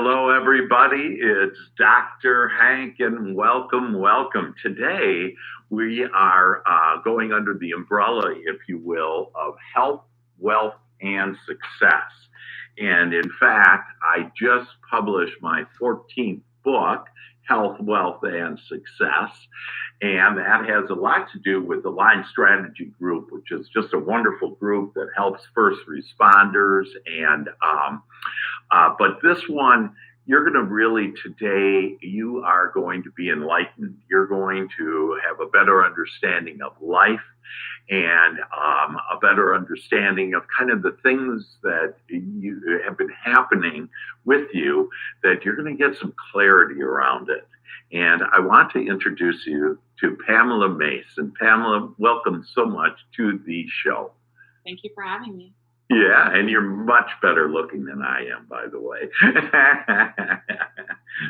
Hello, everybody. It's Dr. Hank, and welcome. Today, we are going under the umbrella, if you will, of health, wealth, and success. And in fact, I just published my 14th book, Health, Wealth, and Success. And that has a lot to do with the Line Strategy Group, which is just a wonderful group that helps first responders. But this one, you're going to really today, you are going to be enlightened. You're going to have a better understanding of life and a better understanding of kind of the things that you have been happening with you, that you're going to get some clarity around it. And I want to introduce you to Pamela Mace. And Pamela, welcome so much to the show. Thank you for having me. Yeah, and you're much better looking than I am, by the way.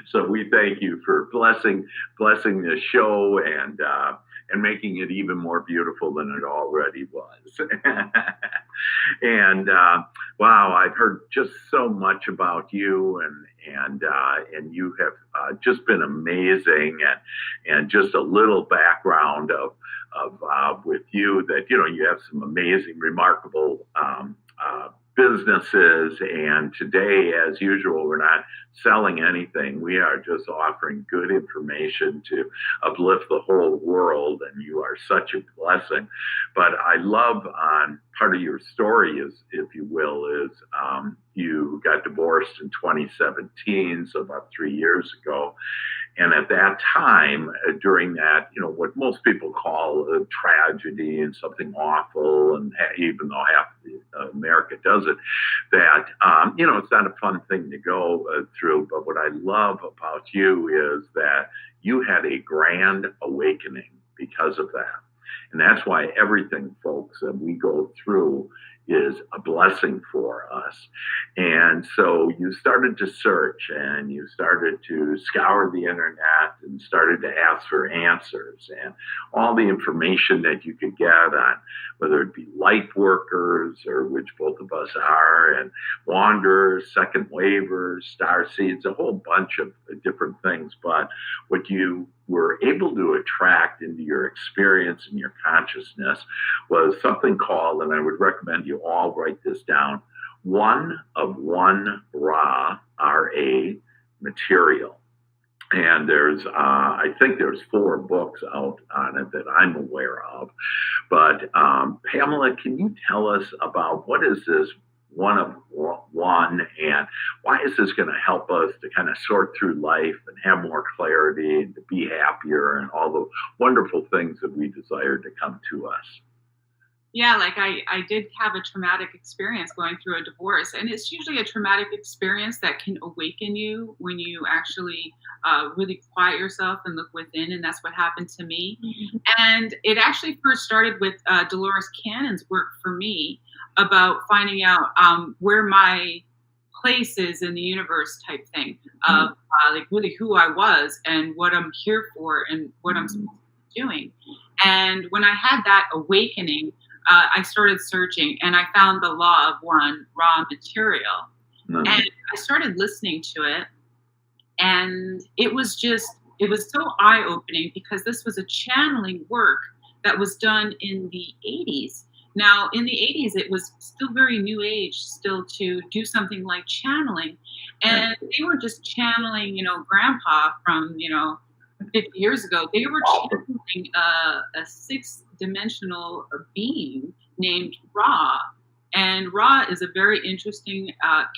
So we thank you for blessing the show and making it even more beautiful than it already was. And wow, I've heard just so much about you, and you have just been amazing, and just a little background of with you, that you have some amazing, remarkable businesses. And today, as usual, we're not selling anything. We are just offering good information to uplift the whole world, and you are such a blessing. But I love part of your story is, if you will, is you got divorced in 2017, so about 3 years ago. And at that time, during that, what most people call a tragedy and something awful, and even though half of America does it, that, it's not a fun thing to go through. But what I love about you is that you had a grand awakening because of that. And that's why everything, folks, that we go through is a blessing for us. And so you started to search, and you started to scour the internet, and started to ask for answers and all the information that you could get on whether it be light workers, or which both of us are, and wanderers, second waivers, star seeds, a whole bunch of different things. But what you were able to attract into your experience and your consciousness was something called, and I would recommend you all write this down, one of one Ra, R-A, material. And I think there's 4 books out on it that I'm aware of. But Pamela, can you tell us about what is this one of one, and why is this going to help us to kind of sort through life and have more clarity and to be happier and all the wonderful things that we desire to come to us? Yeah, like I did have a traumatic experience going through a divorce, and it's usually a traumatic experience that can awaken you when you actually really quiet yourself and look within, and that's what happened to me. Mm-hmm. And it actually first started with Dolores Cannon's work for me about finding out where my place is in the universe, type thing, of like really who I was and what I'm here for and what I'm supposed to be doing. And when I had that awakening, I started searching, and I found the law of one, raw material. Mm-hmm. And I started listening to it, and it was so eye-opening, because this was a channeling work that was done in the 80s. Now, in the 80s, it was still very new age, still, to do something like channeling. And they were just channeling, Grandpa from, 50 years ago. They were channeling a 6-dimensional being named Ra. And Ra is a very interesting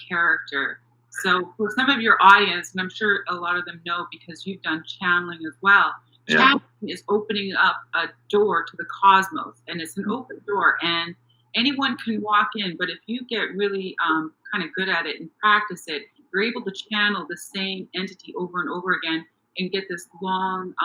character. So for some of your audience, and I'm sure a lot of them know because you've done channeling as well, channeling is opening up a door to the cosmos, and it's an open door, and anyone can walk in. But if you get really kind of good at it and practice it, you're able to channel the same entity over and over again and get this long,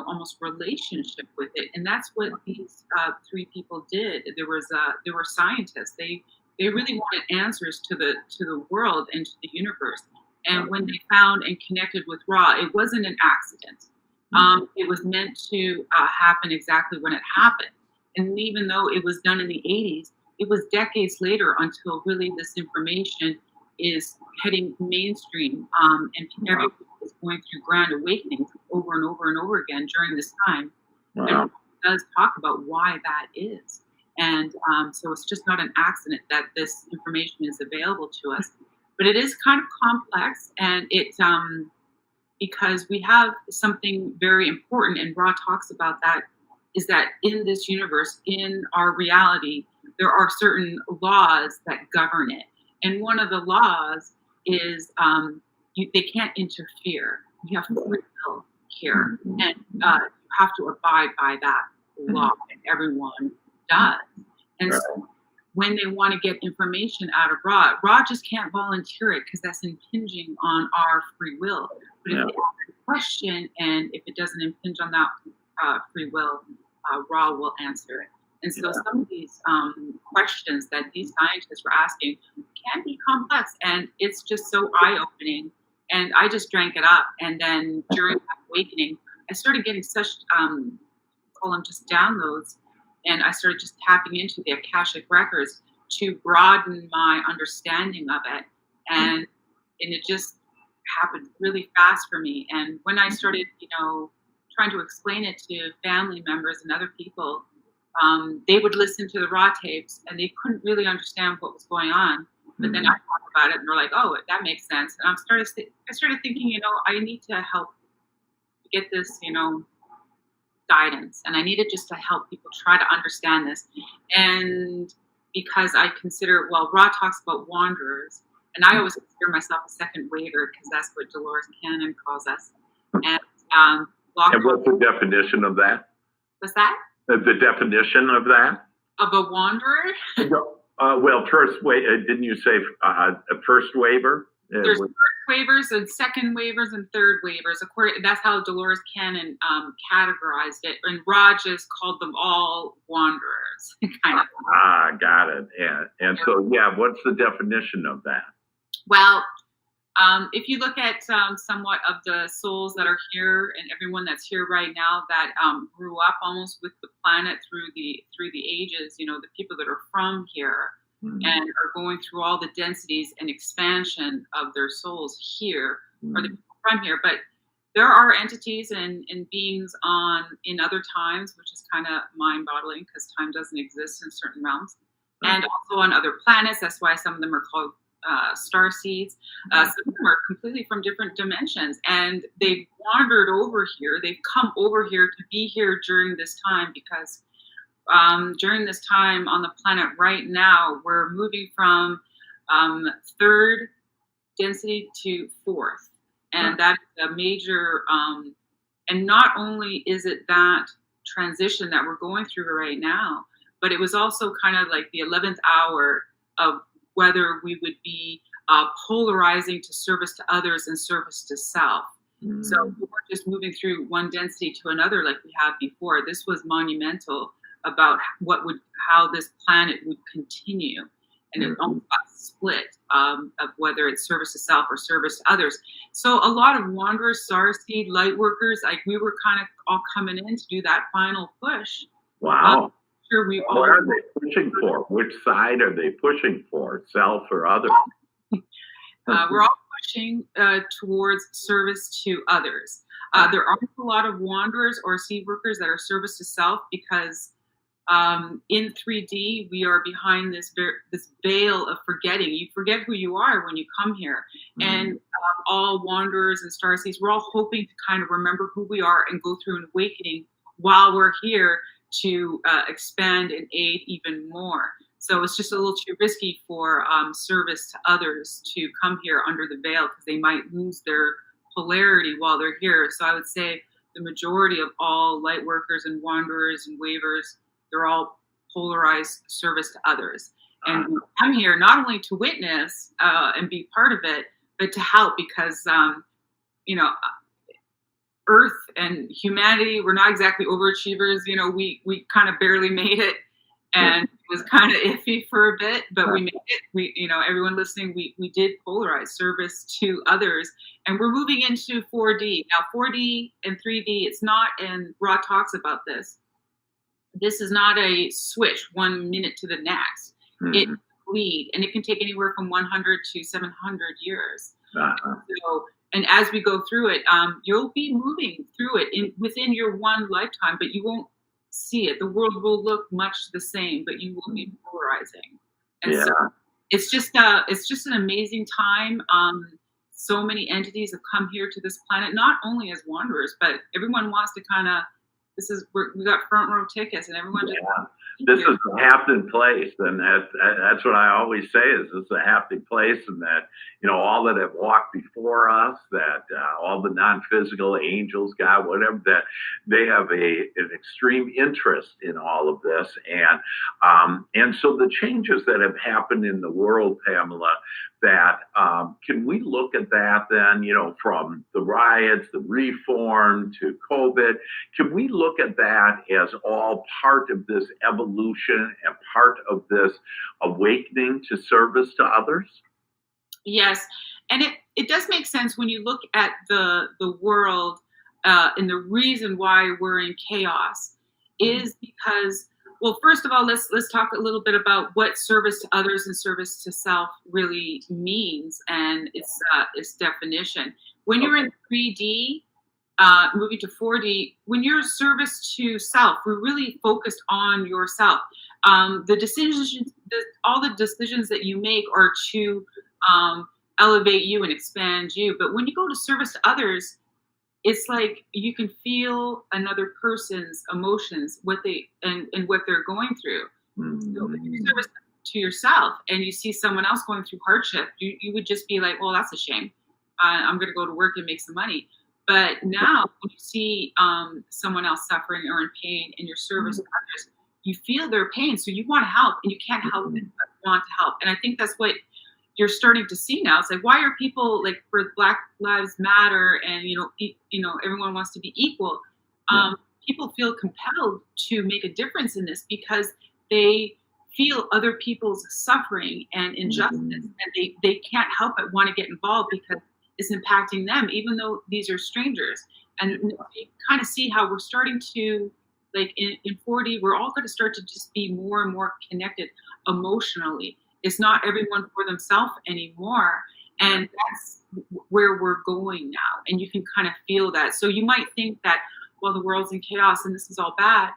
almost relationship with it. And that's what these 3 people did. There were scientists. They really wanted answers to the world and to the universe. And when they found and connected with Ra, it wasn't an accident. It was meant to happen exactly when it happened. And even though it was done in the 80s, it was decades later until really this information is heading mainstream, and everyone is going through grand awakenings over and over and over again during this time. Wow. And it does talk about why that is. And so it's just not an accident that this information is available to us. But it is kind of complex, and it's because we have something very important, and Ra talks about that, is that in this universe, in our reality, there are certain laws that govern it. And one of the laws is they can't interfere. You have free will here, and you have to abide by that law, and everyone does. And so when they want to get information out of Ra just can't volunteer it because that's impinging on our free will. But if they ask a question, and if it doesn't impinge on that free will, Ra will answer it. And so some of these questions that these scientists were asking can be complex, and it's just so eye-opening. And I just drank it up. And then during that awakening, I started getting such, call them just downloads, and I started just tapping into the Akashic records to broaden my understanding of it. And it just happened really fast for me. And when I started, trying to explain it to family members and other people, they would listen to the Ra tapes and they couldn't really understand what was going on. But then I talked about it and they're like, oh, that makes sense. And I started thinking, I need to help get this, guidance. And I needed just to help people try to understand this. And because I consider, Ra talks about wanderers, and I always consider myself a second waver because that's what Dolores Cannon calls us. And and what's the definition of that? What's that? The definition of that? Of a wanderer? Didn't you say a first waiver? There's first waivers and second waivers and third waivers. That's how Dolores Cannon categorized it. And Ra just called them all wanderers. Kind of. Got it. Yeah. And so, what's the definition of that? Well, if you look at somewhat of the souls that are here and everyone that's here right now that grew up almost with the planet through the ages, the people that are from here and are going through all the densities and expansion of their souls here, or the people from here. But there are entities and beings in other times, which is kind of mind-boggling because time doesn't exist in certain realms, and also on other planets. That's why some of them are called star seeds. Some of them are completely from different dimensions, and they've wandered over here. They've come over here to be here during this time because during this time on the planet right now, we're moving from third density to fourth, and that's a major. And not only is it that transition that we're going through right now, but it was also kind of like the 11th hour of whether we would be polarizing to service to others and service to self. So we weren't just moving through one density to another like we have before. This was monumental about how this planet would continue. And it almost got split of whether it's service to self or service to others. So a lot of wanderers, starseed, light workers, like we were kind of all coming in to do that final push. Wow. What are they pushing for? Which side are they pushing for, self or other? We're all pushing towards service to others. There aren't a lot of wanderers or seed workers that are service to self because in 3D we are behind this veil of forgetting. You forget who you are when you come here. And all wanderers and starseeds, we're all hoping to kind of remember who we are and go through an awakening while we're here to expand and aid even more. So it's just a little too risky for service to others to come here under the veil because they might lose their polarity while they're here. So I would say the majority of all light workers and wanderers and waivers, they're all polarized service to others. And I'm here not only to witness and be part of it, but to help because, Earth and humanity, we're not exactly overachievers. We kind of barely made it, and it was kind of iffy for a bit, but we made it. We, everyone listening, we did polarize service to others, and we're moving into 4D now. 4D and 3D, it's not. And Ra talks about this. This is not a switch 1 minute to the next. It's bleed, and it can take anywhere from 100 to 700 years. Uh-huh. So, and as we go through it, you'll be moving through it within your one lifetime, but you won't see it. The world will look much the same, but you will be polarizing. And Yeah. so it's just an amazing time. So many entities have come here to this planet, not only as wanderers, but everyone wants to kind of. We got front row tickets, and everyone just. This is a happening place, and that's what I always say is it's a happening place, and that all that have walked before us, that all the non-physical angels, God, whatever, that they have an extreme interest in all of this, and so the changes that have happened in the world, Pamela, that can we look at that then, from the riots, the reform to COVID, can we look at that as all part of this evolution and part of this awakening to service to others? Yes, and it does make sense when you look at the world, and the reason why we're in chaos is because, well, first of all, let's talk a little bit about what service to others and service to self really means and its definition. When you're in 3D, moving to 4D, when you're service to self, we're really focused on yourself. The decisions, all the decisions that you make are to elevate you and expand you. But when you go to service to others, it's like you can feel another person's emotions, what they're going through. Mm-hmm. So if you service to yourself and you see someone else going through hardship, you would just be like, well, that's a shame. I'm going to go to work and make some money. But now when you see someone else suffering or in pain in your service to others, you feel their pain. So you want to help, and you can't help it but want to help. And I think that's what you're starting to see now. It's like, why are people like for Black Lives Matter and everyone wants to be equal? People feel compelled to make a difference in this because they feel other people's suffering and injustice, and they can't help but want to get involved because it's impacting them, even though these are strangers. And you kind of see how we're starting to, like in 4D, we're all going to start to just be more and more connected emotionally. It's not everyone for themselves anymore. And that's where we're going now. And you can kind of feel that. So you might think that, well, the world's in chaos and this is all bad.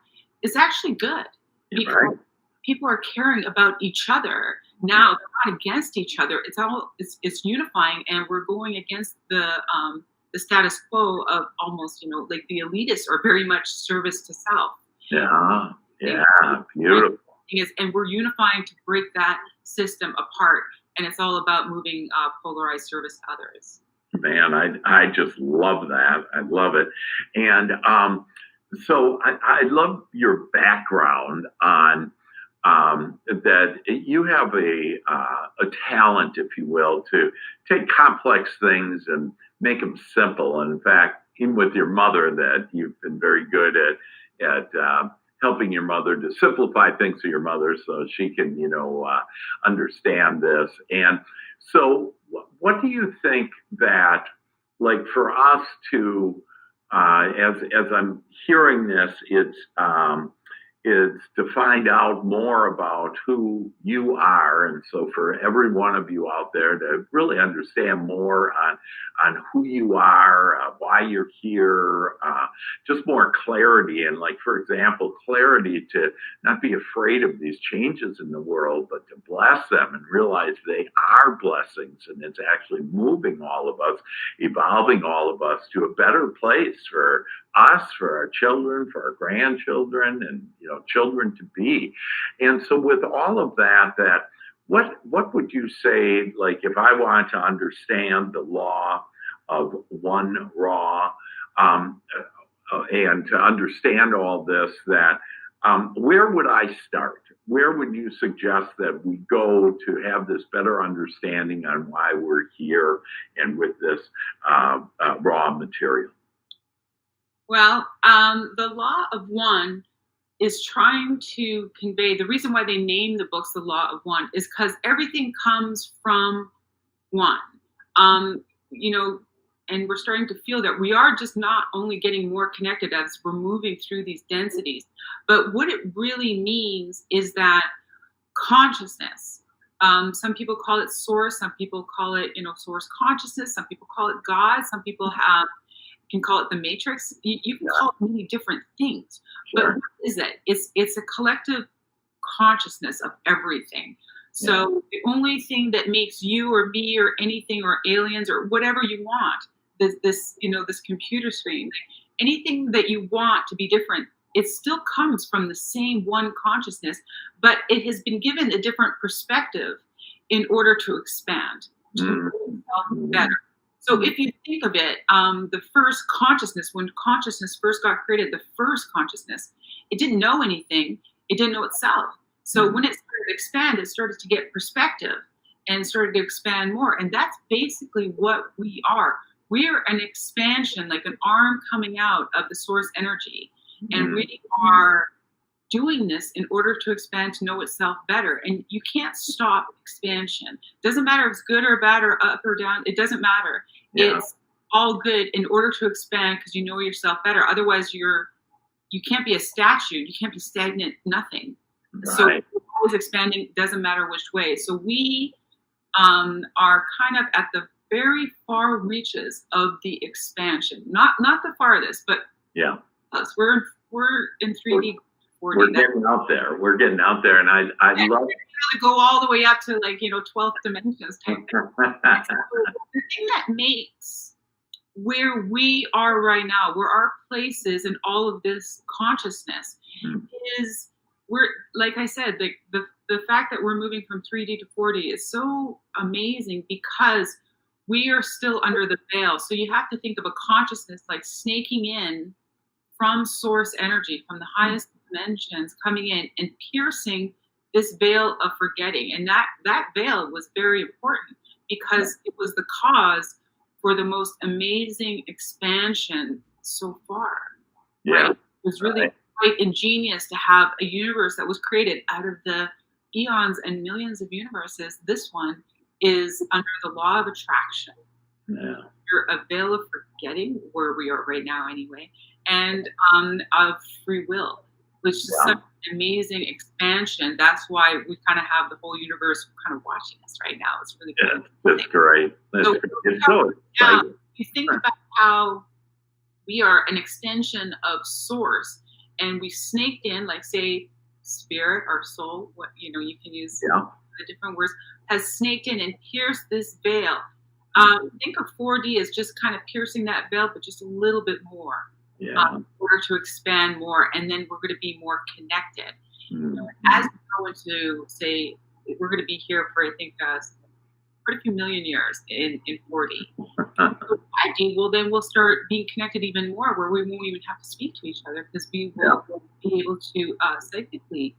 It's actually good because people are caring about each other. Now they're not against each other. It's unifying, and we're going against the status quo of almost, like the elitists are very much service to self. Yeah, beautiful. And we're unifying to break that system apart, and it's all about moving polarized service to others. Man, I just love that. I love it. And so I love your background on that you have a talent, if you will, to take complex things and make them simple. And in fact, even with your mother, that you've been very good at helping your mother to simplify things to your mother so she can, understand this. And so what do you think that, like, for us to, as I'm hearing this, it's to find out more about who you are. And so for every one of you out there to really understand more on who you are, why you're here, just more clarity. And like, for example, clarity to not be afraid of these changes in the world, but to bless them and realize they are blessings. And it's actually moving all of us, evolving all of us to a better place for us, for our children, for our grandchildren, and children to be. And so with all of that, what would you say, like, if I want to understand the law of one raw, and to understand all this, that where would I start? Where would you suggest that we go to have this better understanding on why we're here and with this raw material? Well, the law of one is trying to convey, the reason why they name the books the law of one is because everything comes from one. And we're starting to feel that we are just not only getting more connected as we're moving through these densities, but what it really means is that consciousness Some people call it source. Some people call it, source consciousness. Some people call it God. Some people can call it the matrix. You can call it many different things. Sure. But what is it? It's a collective consciousness of everything. So the only thing that makes you or me or anything or aliens or whatever you want, this computer screen, anything that you want to be different, it still comes from the same one consciousness, but it has been given a different perspective in order to expand, to make itself better. So if you think of it, the first consciousness, when consciousness first got created, the first consciousness, it didn't know anything. It didn't know itself. So when it started to expand, it started to get perspective and started to expand more. And that's basically what we are. We are an expansion, like an arm coming out of the source energy. And we are doing this in order to expand, to know itself better. And you can't stop expansion. Doesn't matter if it's good or bad or up or down. It doesn't matter. Yeah. It's all good in order to expand because you know yourself better. Otherwise, you can't be a statue. You can't be stagnant, nothing. Right. So we're always expanding, doesn't matter which way. So we are kind of at the very far reaches of the expansion. Not the farthest, but us. We're in 3D. We're getting out there. We're getting out there, and I love to go all the way up to 12th dimensions type thing. The thing that makes where we are right now, where our place is in all of this consciousness, is we're, like I said, the fact that we're moving from 3D to 4D is so amazing because we are still under the veil. So you have to think of a consciousness like snaking in from source energy, from the highest dimensions, coming in and piercing this veil of forgetting. And that veil was very important because it was the cause for the most amazing expansion so far. Right? It was really quite ingenious to have a universe that was created out of the eons and millions of universes. This one is under the law of attraction. You're a veil of forgetting, where we are right now anyway, and of free will, which is such an amazing expansion. That's why we kind of have the whole universe kind of watching us right now. It's really cool. That's great. It's so exciting. You think about how we are an extension of source, and we snaked in, like say, spirit or soul. What you can use the different words, has snaked in and pierced this veil. Think of 4D as just kind of piercing that veil, but just a little bit more. In order to expand more, and then we're going to be more connected. As we go into, say, we're going to be here for, I think, quite a few million years in 4D. 5D, well, then we'll start being connected even more, where we won't even have to speak to each other because we will be able to psychically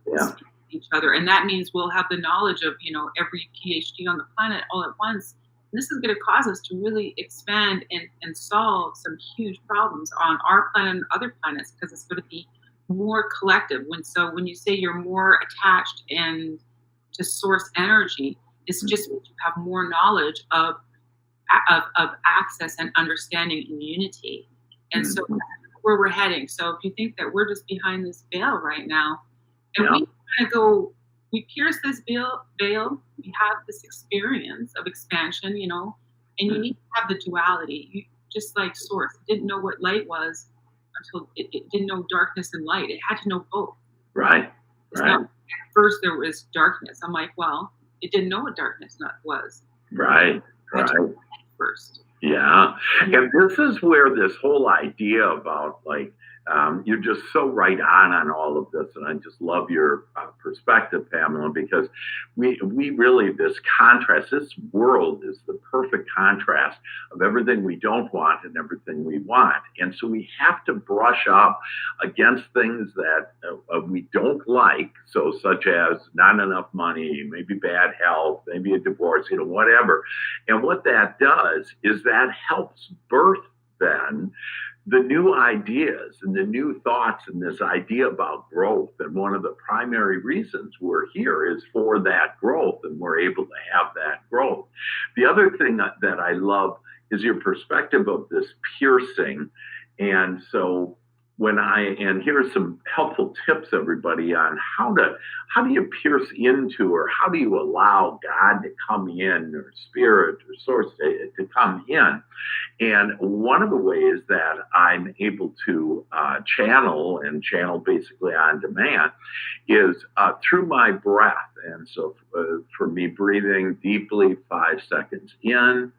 speak to each other. And that means we'll have the knowledge of, every PhD on the planet all at once. This is going to cause us to really expand and solve some huge problems on our planet and other planets because it's going to be more collective. When you say you're more attached to source energy, it's just means you have more knowledge of access and understanding and unity. And so that's where we're heading. So if you think that we're just behind this veil right now, and we kind of go, we pierce this veil, we have this experience of expansion, and you need to have the duality. Just like Source, it didn't know what light was until it didn't know darkness and light. It had to know both. Right. Not, at first there was darkness. I'm like, well, it didn't know what darkness was. Right. First. Yeah. And this is where this whole idea about you're just so right on all of this. And I just love your perspective, Pamela, because we really, this contrast, this world is the perfect contrast of everything we don't want and everything we want. And so we have to brush up against things that we don't like. So such as not enough money, maybe bad health, maybe a divorce, whatever. And what that does is that helps birth then the new ideas and the new thoughts and this idea about growth. And one of the primary reasons we're here is for that growth, and we're able to have that growth. The other thing that I love is your perspective of this piercing. And so and here are some helpful tips, everybody, on how do you pierce into, or how do you allow God to come in, or spirit or source to come in. And one of the ways that I'm able to channel basically on demand is through my breath. And so for me, breathing deeply 5 seconds in,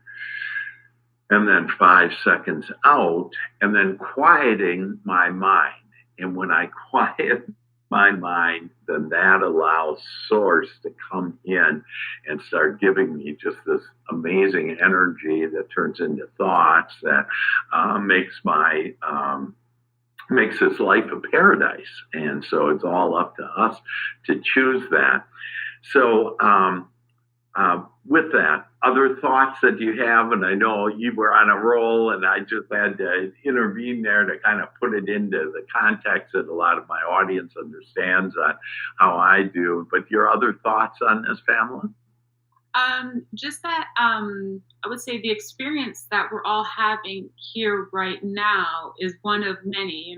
and then 5 seconds out, and then quieting my mind. And when I quiet my mind, then that allows source to come in and start giving me just this amazing energy that turns into thoughts that makes this life a paradise. And so it's all up to us to choose that. So with that, other thoughts that you have, and I know you were on a roll, and I just had to intervene there to kind of put it into the context that a lot of my audience understands on how I do. But your other thoughts on this, Pamela? Just that I would say the experience that we're all having here right now is one of many,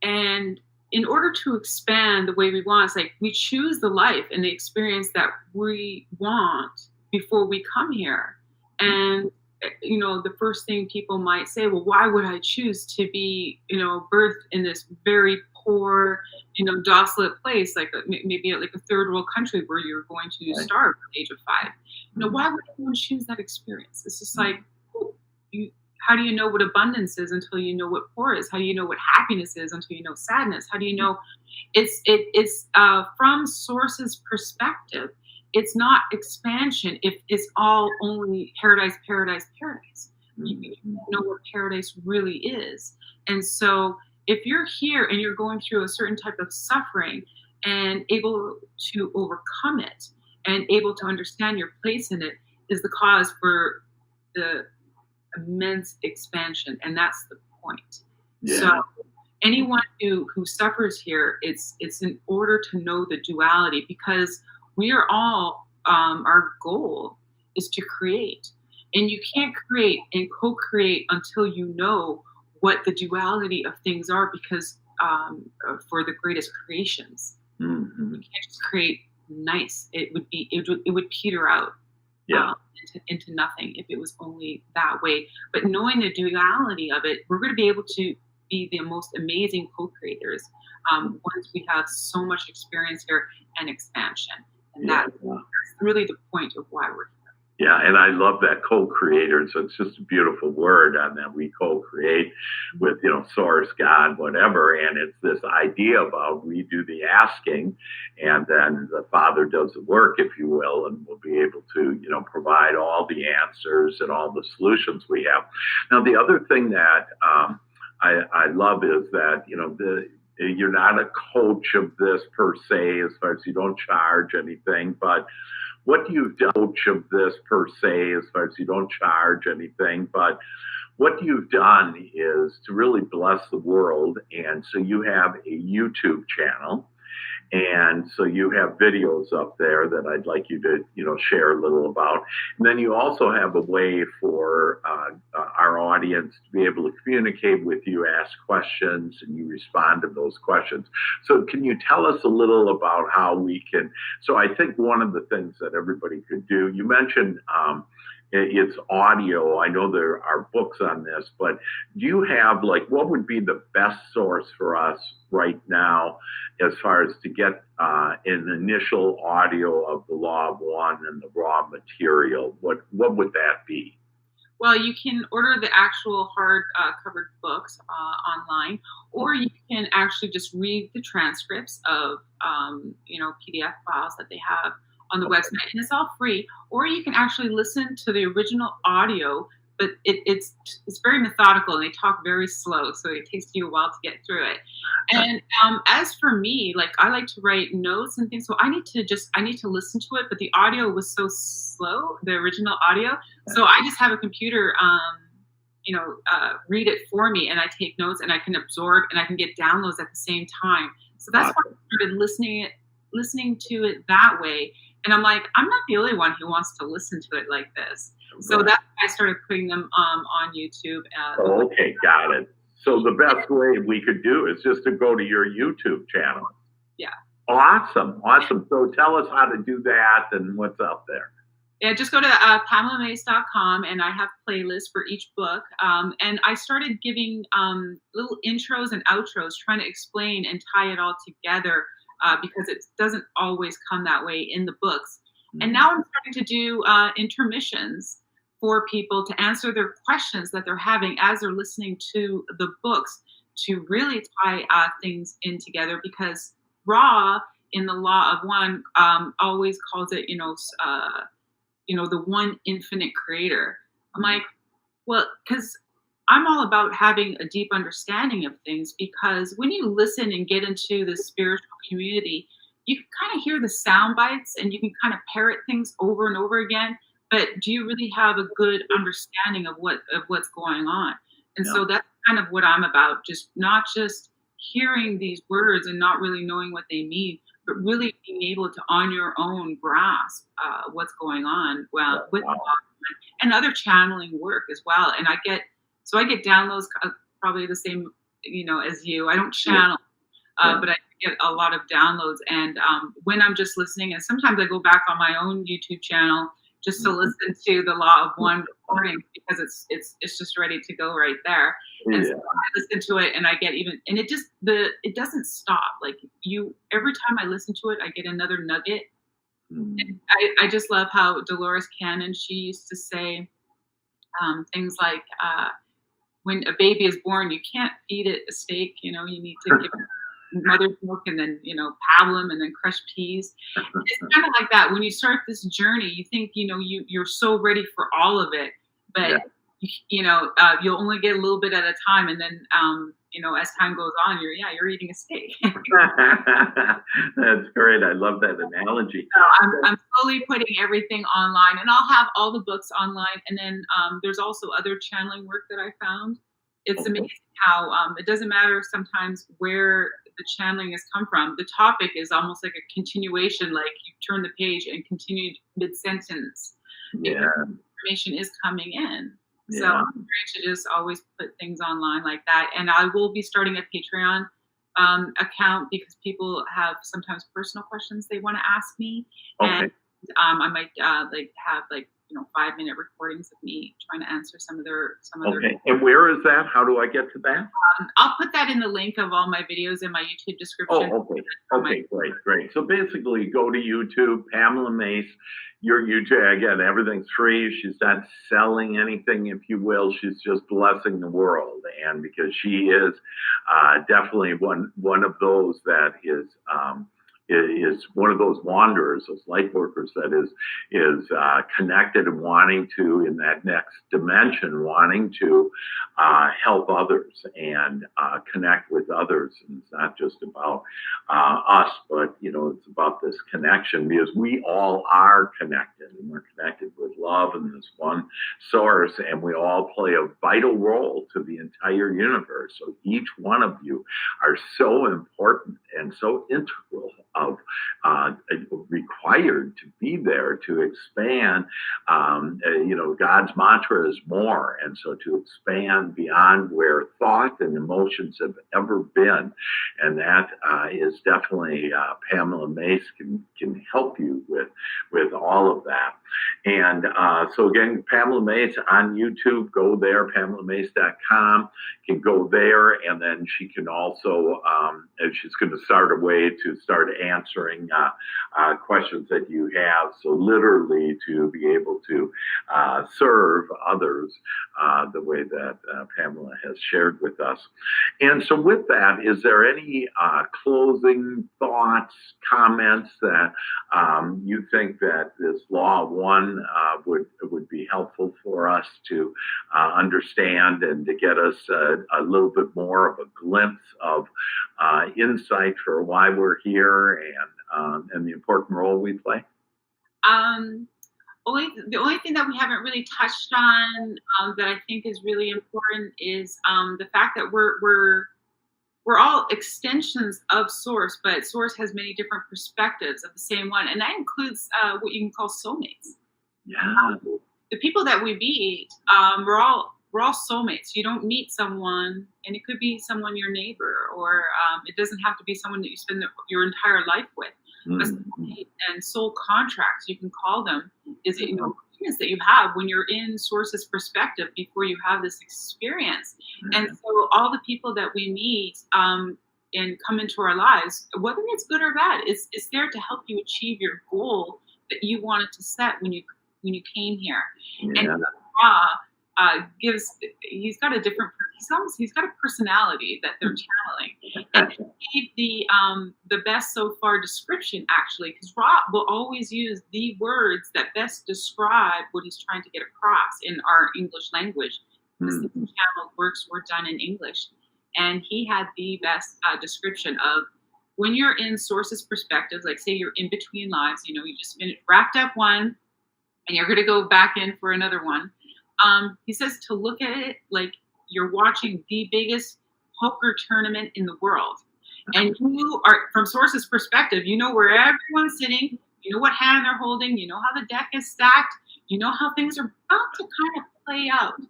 and in order to expand the way we want, it's like we choose the life and the experience that we want before we come here. And, the first thing people might say, well, why would I choose to be, birthed in this very poor, desolate place, like maybe like a third world country where you're going to starve at the age of 5? Why would anyone choose that experience? It's just like, how do you know what abundance is until you know what poor is? How do you know what happiness is until you know sadness? How do you know? It's from Source's perspective. It's not expansion. If it's all only paradise, paradise, paradise. You know what paradise really is. And so if you're here and you're going through a certain type of suffering and able to overcome it and able to understand your place in it, is the cause for the immense expansion. And that's the point. Yeah. So anyone who suffers here, it's in order to know the duality, because we are all, our goal is to create. And you can't create and co-create until you know what the duality of things are, because for the greatest creations, you can't just create nice. It would peter out into nothing if it was only that way. But knowing the duality of it, we're going to be able to be the most amazing co-creators once we have so much experience here and expansion. And that's really the point of why we're here. Yeah, and I love that co-creator. So it's just a beautiful word on that. We co-create with, source, God, whatever. And it's this idea about we do the asking, and then the Father does the work, if you will, and we'll be able to, provide all the answers and all the solutions we have. Now, the other thing that I love is that, you're not a coach of this per se, as far as you don't charge anything, but what you've done, coach of this per se, as far as you don't charge anything, but what you've done is to really bless the world. And so you have a YouTube channel, and so you have videos up there that I'd like you to, share a little about. And then you also have a way for our audience to be able to communicate with you, ask questions, and you respond to those questions. So can you tell us a little about how we can, so I think one of the things that everybody could do, you mentioned it's audio. I know there are books on this, but do you have, what would be the best source for us right now as far as to get an initial audio of the Law of One and the raw material? What would that be? Well, you can order the actual hard covered books online, or you can actually just read the transcripts of, PDF files that they have on the website, and it's all free. Or you can actually listen to the original audio, but it's very methodical, and they talk very slow, so it takes you a while to get through it. And as for me, I like to write notes and things, so I need to listen to it. But the audio was so slow, the original audio, so I just have a computer, read it for me, and I take notes, and I can absorb, and I can get downloads at the same time. So that's why I started listening to it that way. And I'm like, I'm not the only one who wants to listen to it like this. So Right. that's why I started putting them on YouTube. Oh, okay, got it. So the best way we could do is just to go to your YouTube channel. Yeah. Awesome, awesome. So tell us how to do that and what's up there. Yeah, just go to PamelaMace.com, and I have playlists for each book. And I started giving little intros and outros, trying to explain and tie it all together because it doesn't always come that way in the books. And now I'm starting to do intermissions for people to answer their questions that they're having as they're listening to the books, to really tie things in together, because Ra in the Law of One always calls it, the one infinite creator. I'm like, well, because I'm all about having a deep understanding of things, because when you listen and get into the spiritual community, you can kind of hear the sound bites and you can kind of parrot things over and over again. But do you really have a good understanding of what's going on? And Yeah. so that's kind of what I'm about, just not just hearing these words and not really knowing what they mean, but really being able to on your own grasp what's going on with Wow. and other channeling work as well. And I get downloads probably the same, as you. I don't channel, but I get a lot of downloads. And when I'm just listening, and sometimes I go back on my own YouTube channel just to listen to the Law of One recordings, because it's just ready to go right there. And so I listen to it, and I get and it doesn't stop. Like every time I listen to it, I get another nugget. I just love how Dolores Cannon, she used to say things like, when a baby is born, you can't feed it a steak. You need to give it mother's milk, and then, pablum, and then crushed peas. It's kind of like that. When you start this journey, you think, you're so ready for all of it, but you'll only get a little bit at a time. And then, as time goes on, you're eating a steak. That's great. I love that analogy. So I'm slowly putting everything online, and I'll have all the books online. And then there's also other channeling work that I found. It's amazing how it doesn't matter sometimes where the channeling has come from. The topic is almost like a continuation, like you turn the page and continue mid-sentence. Yeah. Information is coming in. Yeah. So I'm trying to just always put things online like that. And I will be starting a Patreon account, because people have sometimes personal questions they want to ask me. Okay. And I might have 5-minute recordings of me trying to answer some of their. Okay. And where is that? How do I get to that? I'll put that in the link of all my videos in my YouTube description. Oh, okay. Okay, great. So basically, go to YouTube, Pamela Mace. Your YouTube, again, everything's free. She's not selling anything, if you will. She's just blessing the world. And because she is definitely one of those that is one of those wanderers, those light workers that is connected and wanting to, in that next dimension, wanting to help others and connect with others. And it's not just about us, but it's about this connection, because we all are connected, and we're connected with love and this one source, and we all play a vital role to the entire universe. So each one of you are so important and so integral of required to be there to expand. God's mantra is more, and so to expand beyond where thought and emotions have ever been, and that is definitely Pamela Mace can help you with all of that. And so again, Pamela Mace on YouTube, go there, PamelaMace.com, can go there, and then she can also, and she's going to start a way to start answering questions that you have. So literally to be able to serve others the way that Pamela has shared with us. And so with that, is there any closing thoughts, comments that you think that this Law of One would be helpful for us to understand, and to get us a little bit more of a glimpse of insight for why we're here, and the important role we play? The only thing that we haven't really touched on that I think is really important is the fact that we're we're all extensions of Source, but Source has many different perspectives of the same one, and that includes what you can call soulmates. Yeah. The people that we meet, we're all soulmates. You don't meet someone, and it could be someone your neighbor, or it doesn't have to be someone that you spend your entire life with. A soulmate and soul contracts, you can call them, is experience that you have when you're in Source's perspective before you have this experience. And so all the people that we meet and come into our lives, whether it's good or bad, it's there to help you achieve your goal that you wanted to set when you came here. Yeah. And he's got a different, he's got a personality that they're channeling. And he gave the best so far description, actually, because Ra will always use the words that best describe what he's trying to get across in our English language. This channel works were done in English. And he had the best description of when you're in Source's perspective, like say you're in between lives, you just wrapped up one and you're going to go back in for another one. He says to look at it like you're watching the biggest poker tournament in the world. And you are, from Source's perspective, you know where everyone's sitting, you know what hand they're holding, you know how the deck is stacked, you know how things are about to kind of play out.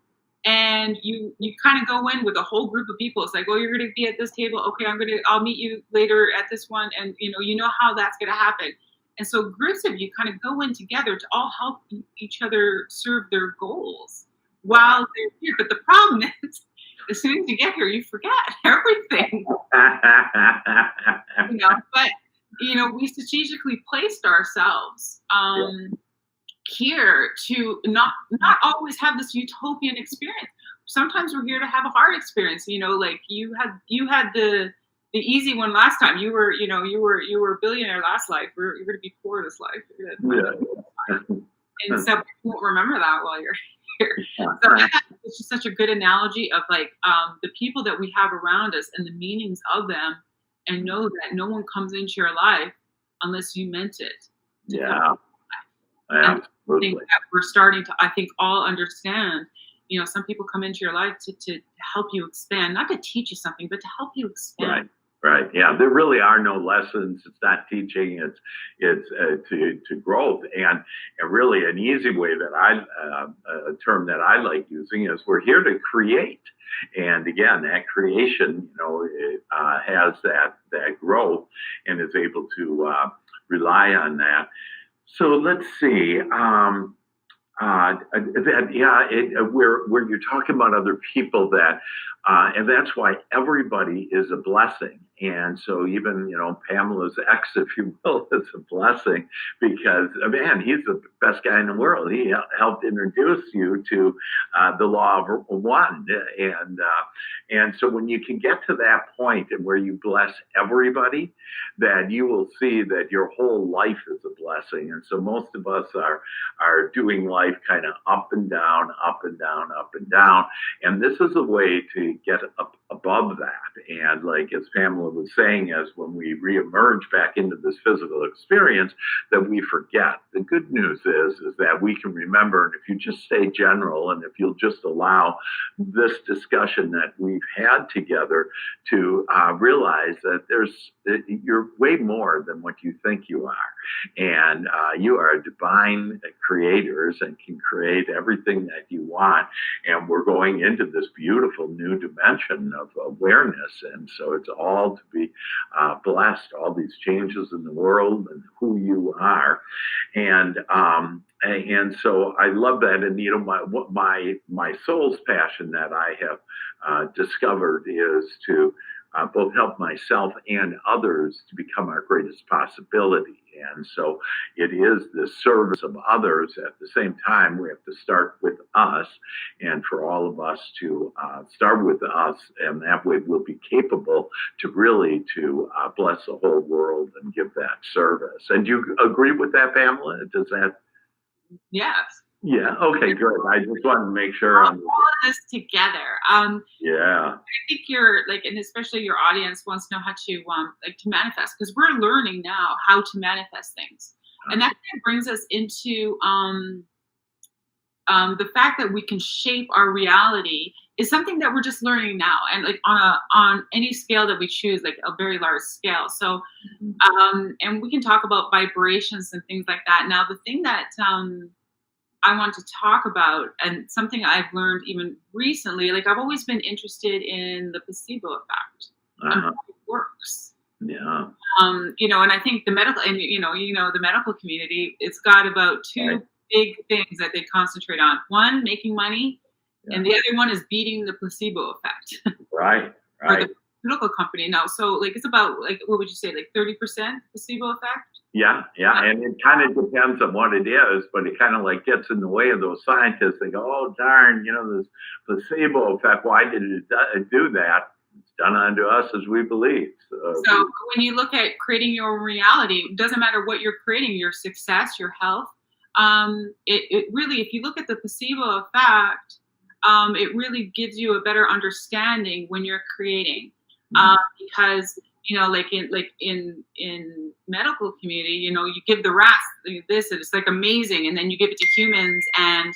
And you kind of go in with a whole group of people. It's like, oh, you're going to be at this table. Okay, I'll meet you later at this one. And you know how that's going to happen. And so groups of you kind of go in together to all help each other serve their goals while they're here. But the problem is, as soon as you get here, you forget everything. But we strategically placed ourselves here to not always have this utopian experience. Sometimes we're here to have a hard experience. Like you had the easy one last time. You were a billionaire last life. You're going to be poor this life. And so you won't remember that while you're here. So it's just such a good analogy of like the people that we have around us and the meanings of them, and know that no one comes into your life unless you meant it. Yeah. And I think that we're starting to, I think, all understand. Some people come into your life to help you expand, not to teach you something, but to help you expand. Right. Yeah. There really are no lessons. It's not teaching. It's to growth. And really an easy way that a term that I like using is we're here to create. And again, that creation, it has that growth and is able to rely on that. So let's see. Where you're talking about other people and that's why everybody is a blessing. And so even, Pamela's ex, if you will, is a blessing because, man, he's the best guy in the world. He helped introduce you to the law of one. And so when you can get to that point and where you bless everybody, then you will see that your whole life is a blessing. And so most of us are doing life kind of up and down, up and down, up and down. And this is a way to get up above that. And like as Pamela was saying, as when we reemerge back into this physical experience, that we forget. The good news is that we can remember, and if you just stay general, and if you'll just allow this discussion that we've had together to realize that you're way more than what you think you are. And you are divine creators and can create everything that you want. And we're going into this beautiful new dimension of awareness. And so it's all to be blessed, all these changes in the world and who you are. And so I love that. And, my soul's passion that I have discovered is to both help myself and others to become our greatest possibility. And so it is the service of others. At the same time, we have to start with us, and for all of us to start with us, and that way we'll be capable to really bless the whole world and give that service. And do you agree with that, Pamela? Does that? Yes. Yeah. Okay. Good. I just wanted to make sure. All of this together. Yeah. I think and especially your audience wants to know how to to manifest, because we're learning now how to manifest things, and that kind of brings us into the fact that we can shape our reality is something that we're just learning now, and like on any scale that we choose, like a very large scale. So, and we can talk about vibrations and things like that. Now, the thing that I want to talk about, and something I've learned even recently, like I've always been interested in the placebo effect and how it works. Yeah. And I think the medical, and the medical community, it's got about two big things that they concentrate on. One, making money, and the other one is beating the placebo effect. Right. For the pharmaceutical company. Now, so like it's about like, what would you say, like 30% placebo effect? Yeah, and it kind of depends on what it is, but it kind of like gets in the way of those scientists. They go, oh, darn, this placebo effect, why did it do that? It's done unto us as we believe. So when you look at creating your reality, it doesn't matter what you're creating, your success, your health. It really, if you look at the placebo effect, it really gives you a better understanding when you're creating, because like in medical community, you give the rats this, and it's like amazing, and then you give it to humans, and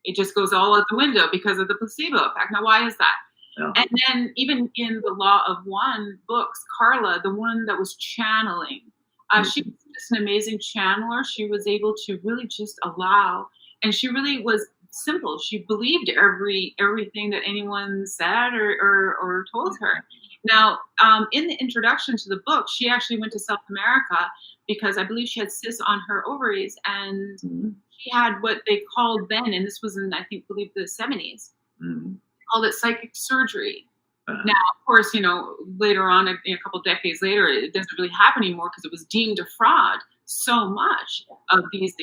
it just goes all out the window because of the placebo effect. Now, why is that? Yeah. And then even in the Law of One books, Carla, the one that was channeling, she was just an amazing channeler. She was able to really just allow, and she really was simple. She believed everything that anyone said or told her. Now, in the introduction to the book, she actually went to South America because I believe she had cysts on her ovaries, and she had what they called then, and this was in, I believe the 70s, called it psychic surgery. Now, of course, later on, a couple decades later, it doesn't really happen anymore because it was deemed a fraud. So much of these,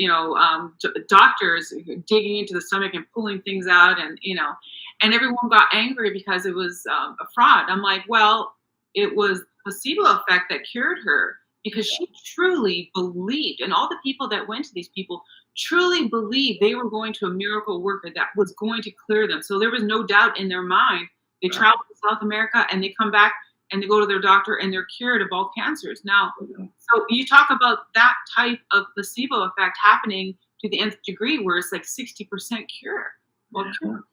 doctors digging into the stomach and pulling things out, and everyone got angry because it was a fraud. I'm like, well, it was placebo effect that cured her because she truly believed, and all the people that went to these people truly believed they were going to a miracle worker that was going to clear them. So there was no doubt in their mind. They travel to South America and they come back and they go to their doctor and they're cured of all cancers. Now, so you talk about that type of placebo effect happening to the nth degree where it's like 60% cure. Well, cure.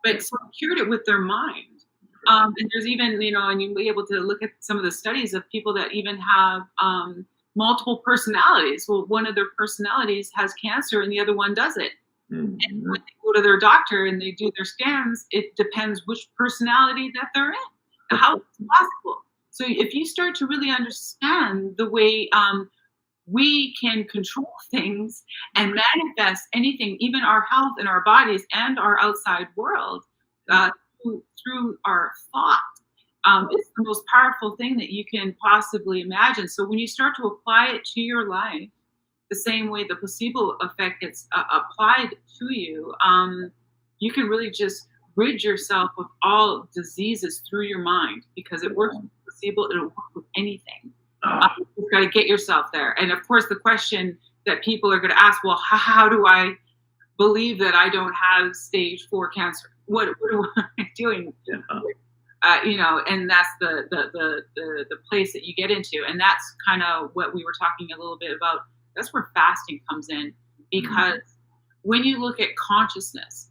But so cured it with their mind. And there's even, and you'll be able to look at some of the studies of people that even have multiple personalities. Well, one of their personalities has cancer and the other one doesn't. And when they go to their doctor and they do their scans, it depends which personality that they're in. How it's possible. So if you start to really understand the way we can control things and manifest anything, even our health and our bodies and our outside world, through our thought, it's the most powerful thing that you can possibly imagine. So when you start to apply it to your life, the same way the placebo effect gets applied to you, you can really just rid yourself of all diseases through your mind, because it works with placebo, it'll work with anything. You've got to get yourself there. And of course, the question that people are going to ask, well, how do I believe that I don't have stage 4 cancer? What am I doing? And that's the place that you get into. And that's kind of what we were talking a little bit about. That's where fasting comes in, because when you look at consciousness,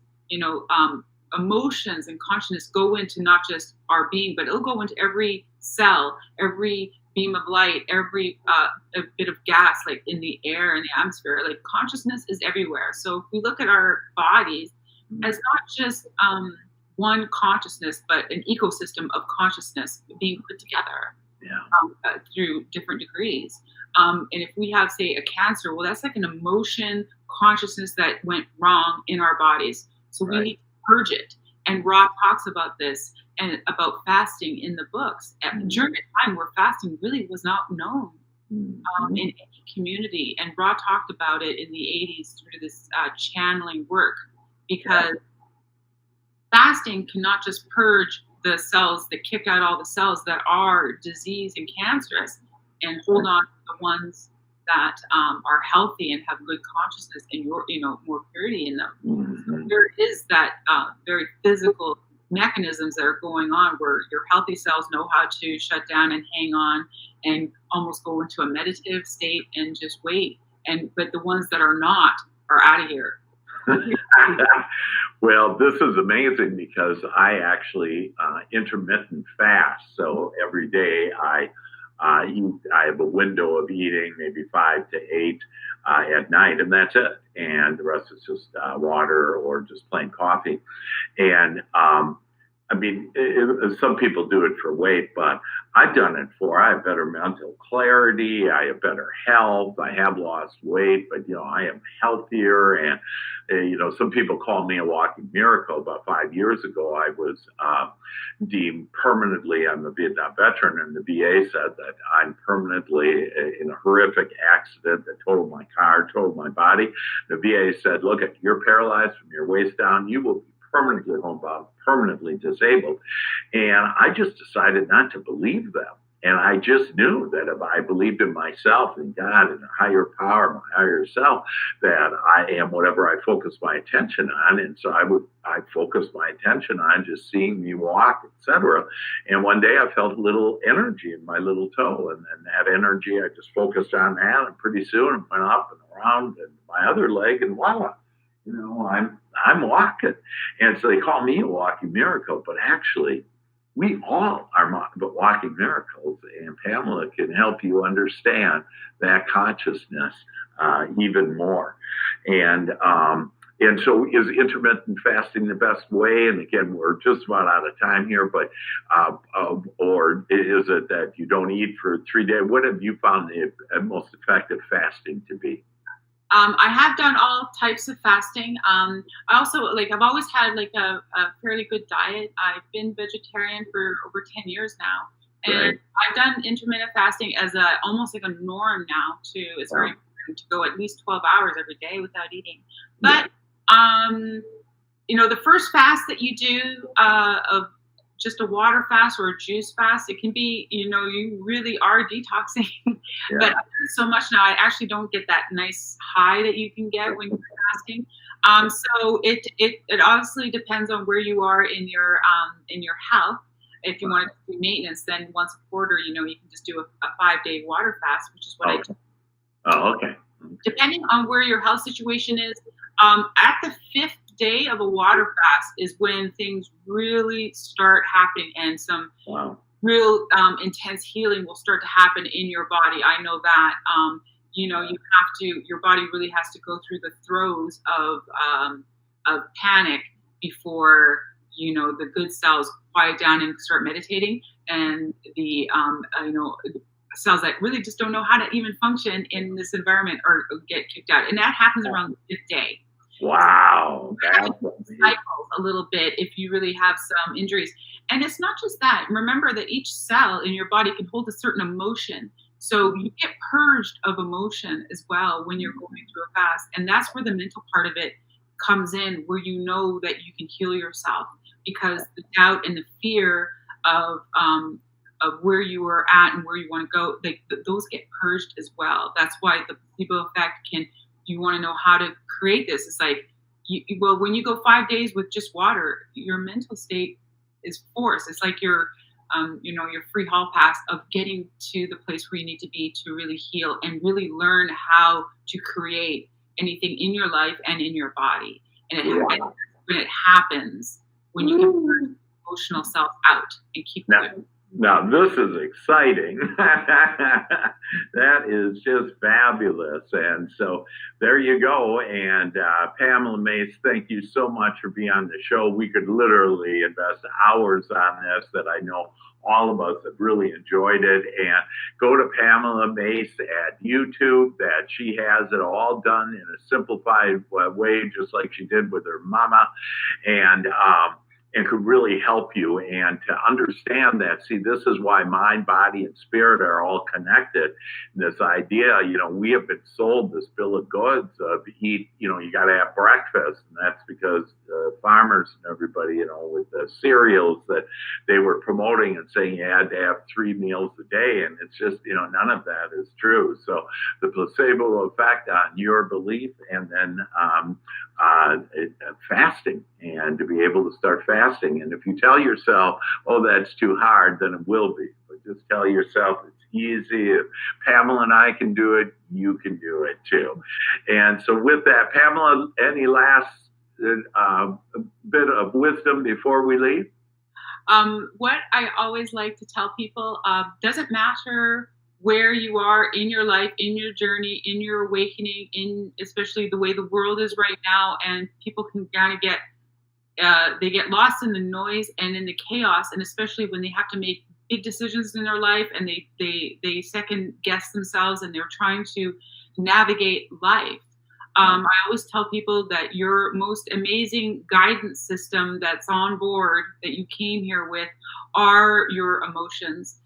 emotions and consciousness go into not just our being, but it'll go into every cell, every beam of light, every a bit of gas, like in the air and the atmosphere. Like consciousness is everywhere. So if we look at our bodies as not just one consciousness, but an ecosystem of consciousness being put together through different degrees. And if we have, say, a cancer, well, that's like an emotion, consciousness that went wrong in our bodies. So we need to purge it. And Ra talks about this and about fasting in the books. During a time where fasting really was not known in any community. And Ra talked about it in the 80s through this channeling work, because fasting cannot just purge the cells that kick out all the cells that are disease and cancerous, and hold on to the ones that are healthy and have good consciousness and more purity in them. So there is that very physical mechanisms that are going on where your healthy cells know how to shut down and hang on and almost go into a meditative state and just wait. But the ones that are not are out of here. Well, this is amazing because I actually intermittent fast. So every day eat, I have a window of eating, maybe 5 to 8 at night, and that's it. And the rest is just water or just plain coffee. And I mean, some people do it for weight, but I've done it for. I have better mental clarity. I have better health. I have lost weight, but I am healthier. And some people call me a walking miracle. About 5 years ago, I was deemed permanently. I'm a Vietnam veteran, and the VA said that I'm permanently in a horrific accident that totaled my car, totaled my body. The VA said, "Look, if you're paralyzed from your waist down, you will be permanently homebound, permanently disabled." And I just decided not to believe them. And I just knew that if I believed in myself and God and a higher power, my higher self, that I am whatever I focus my attention on. And so I focused my attention on just seeing me walk, etc. And one day I felt a little energy in my little toe. And then that energy, I just focused on that. And pretty soon it went up and around and my other leg, and voila, I'm walking. And so they call me a walking miracle, but actually we all are walking miracles, and Pamela can help you understand that consciousness even more. And so is intermittent fasting the best way? And again, we're just about out of time here, but or is it that you don't eat for 3 days? What have you found the most effective fasting to be? I have done all types of fasting. I also I've always had a fairly good diet. I've been vegetarian for over 10 years now, and Right. I've done intermittent fasting as almost like a norm now too. It's very important to go at least 12 hours every day without eating. But the first fast that you do of just a water fast or a juice fast, it can be, you really are detoxing. Yeah. But I've done it so much now, I actually don't get that nice high that you can get when you're fasting. So it obviously depends on where you are in your health. If you want to do maintenance, then once a quarter, you can just do a 5-day water fast, which is what I do. Oh, okay. Depending on where your health situation is, at the 5th day of a water fast is when things really start happening, and some real intense healing will start to happen in your body. I know that. Your body really has to go through the throes of panic before the good cells quiet down and start meditating, and the cells that really just don't know how to even function in this environment or get kicked out, and that happens around the 5th day. Wow. Cycles a little bit if you really have some injuries. And it's not just that. Remember that each cell in your body can hold a certain emotion. So you get purged of emotion as well when you're going through a fast. And that's where the mental part of it comes in, where you know that you can heal yourself, because the doubt and the fear of where you are at and where you want to go, those get purged as well. That's why the placebo effect you want to know how to create this. It's like, when you go 5 days with just water, your mental state is forced. It's like your free hall pass of getting to the place where you need to be to really heal and really learn how to create anything in your life and in your body. And when it happens, when you can burn emotional self out and keep it. Now, this is exciting. That is just fabulous. And so there you go. And Pamela Mace, thank you so much for being on the show. We could literally invest hours on this, that I know all of us have really enjoyed it. And go to Pamela Mace at YouTube. That she has it all done in a simplified way, just like she did with her mama. And could really help you, and to understand that, see, this is why mind, body, and spirit are all connected. And this idea, we have been sold this bill of goods of eat, you got to have breakfast. And that's because farmers and everybody, with the cereals that they were promoting and saying you had to have 3 meals a day. And it's just, none of that is true. So the placebo effect on your belief, and then fasting, and to be able to start fasting. And if you tell yourself, oh, that's too hard, then it will be. But just tell yourself it's easy. If Pamela and I can do it, you can do it too. And so with that, Pamela, any last bit of wisdom before we leave? What I always like to tell people, doesn't matter where you are in your life, in your journey, in your awakening, in especially the way the world is right now, and people can kind of get they get lost in the noise and in the chaos, and especially when they have to make big decisions in their life, and they second guess themselves, and they're trying to navigate life. I always tell people that your most amazing guidance system that's on board that you came here with are your emotions.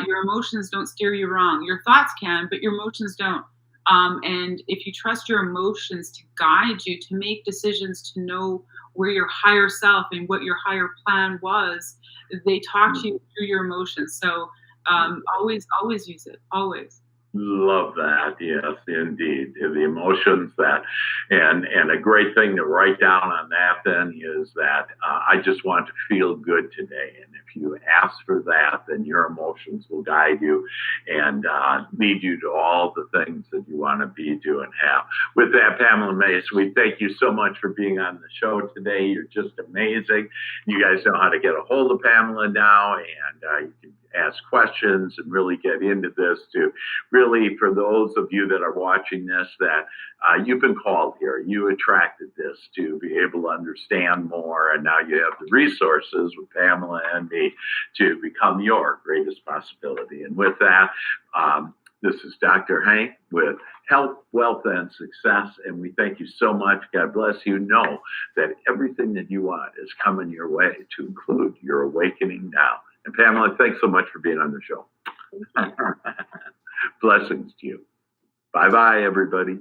Your emotions don't steer you wrong. Your thoughts can, but your emotions don't. And if you trust your emotions to guide you, to make decisions, to know where your higher self and what your higher plan was, they talk to you through your emotions. So always use it. Always. Love that. Yes, indeed. The emotions that, and a great thing to write down on that then is that I just want to feel good today. And if you ask for that, then your emotions will guide you and lead you to all the things that you want to be, do, and have. With that, Pamela Mace, we thank you so much for being on the show today. You're just amazing. You guys know how to get a hold of Pamela now, and you can ask questions and really get into this to really, for those of you that are watching this, that you've been called here. You attracted this to be able to understand more, and now you have the resources with Pamela and me to become your greatest possibility. And with that, this is Dr. Hank with Health, Wealth, and Success, and we thank you so much. God bless you. Know that everything that you want is coming your way, to include your awakening now. And Pamela, thanks so much for being on the show. Blessings to you. Bye-bye, everybody.